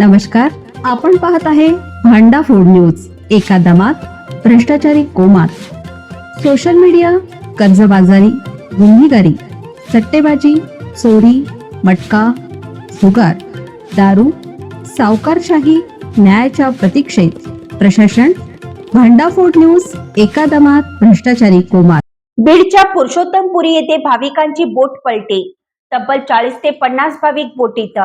नमस्कार, आपण पाहत आहे भांडा फूड न्यूज. एका दमात भ्रष्टाचारी कोमात. सोशल मीडिया, कर्जबाजारी, गुन्हेगारी, सट्टेबाजी, चोरी, मटका, जुगार, दारू, सावकारशाही, न्यायाच्या प्रतीक्षेत प्रशासन. भांडा फूड न्यूज. एका दमात भ्रष्टाचारी कोमात. बीडच्या पुरुषोत्तमपुरी येथे भाविकांची बोट पलटी. तब्बल 40 ते 50 भाविक बोटीत.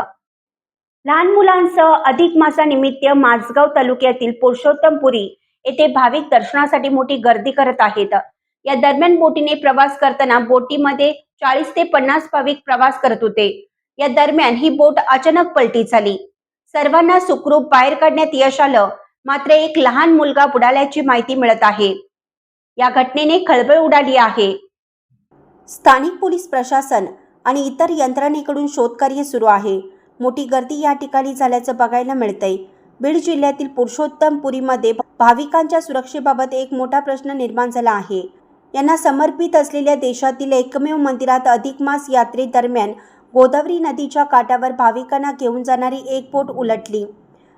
लहान मुलांसह अधिक मासानिमित्त माझगाव तालुक्यातील पुरुषोत्तमपुरी येथे भाविक दर्शनासाठी मोठी गर्दी करत आहेत. या दरम्यान बोटीने प्रवास करताना बोटीमध्ये 40 ते 50 भाविक प्रवास करत होते. या दरम्यान ही बोट अचानक पलटी झाली. सर्वांना सुखरूप बाहेर काढण्यात यश आलं, मात्र एक लहान मुलगा बुडाल्याची माहिती मिळत आहे. या घटनेने खळबळ उडाली आहे. स्थानिक पोलीस प्रशासन आणि इतर यंत्रणेकडून शोधकार्य सुरू आहे. मोठी गर्दी या ठिकाणी झाल्याचं बघायला मिळतंय. बीड जिल्ह्यातील पुरुषोत्तमपुरीमध्ये भाविकांच्या सुरक्षेबाबत एक मोठा प्रश्न निर्माण झाला आहे. यांना समर्पित असलेल्या देशातील एकमेव मंदिरात अधिक मास यात्रेदरम्यान गोदावरी नदीच्या काठावर भाविकांना घेऊन जाणारी एक बोट उलटली.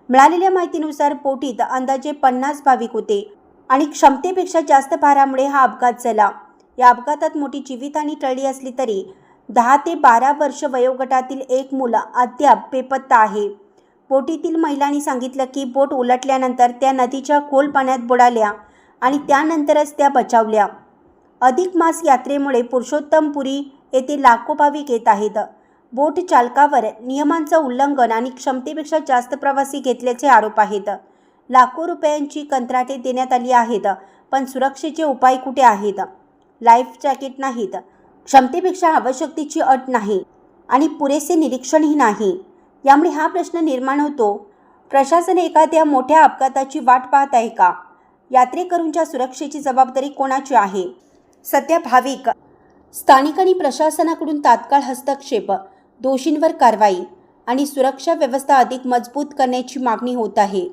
मिळालेल्या माहितीनुसार बोटीत अंदाजे 50 भाविक होते आणि क्षमतेपेक्षा जास्त भारामुळे हा अपघात झाला. या अपघातात मोठी जीवितहानी टळली असली तरी 10 ते 12 वर्ष वयोगटातील एक मुलं अद्याप बेपत्ता आहे. बोटीतील महिलांनी सांगितलं की बोट उलटल्यानंतर त्या नदीच्या खोल पाण्यात बुडाल्या आणि त्यानंतरच त्या बचावल्या. अधिक मास यात्रेमुळे पुरुषोत्तमपुरी येथे लाखो भाविक येत आहेत. बोट चालकावर नियमांचं उल्लंघन आणि क्षमतेपेक्षा जास्त प्रवासी घेतल्याचे आरोप आहेत. लाखो रुपयांची कंत्राटे देण्यात आली आहेत, पण सुरक्षेचे उपाय कुठे आहेत? लाईफ जॅकेट नाहीत, क्षमतेपेक्षा आवश्यकतेची अट नाही आणि पुरेसे निरीक्षणही नाही. यामुळे हा प्रश्न निर्माण होतो, प्रशासन एखाद्या मोठ्या अपघाताची वाट पाहत आहे का? यात्रेकरूंच्या सुरक्षेची जबाबदारी कोणाची आहे? सध्या भाविक, स्थानिक आणि प्रशासनाकडून तात्काळ हस्तक्षेप, दोषींवर कारवाई आणि सुरक्षा व्यवस्था अधिक मजबूत करण्याची मागणी होत आहे.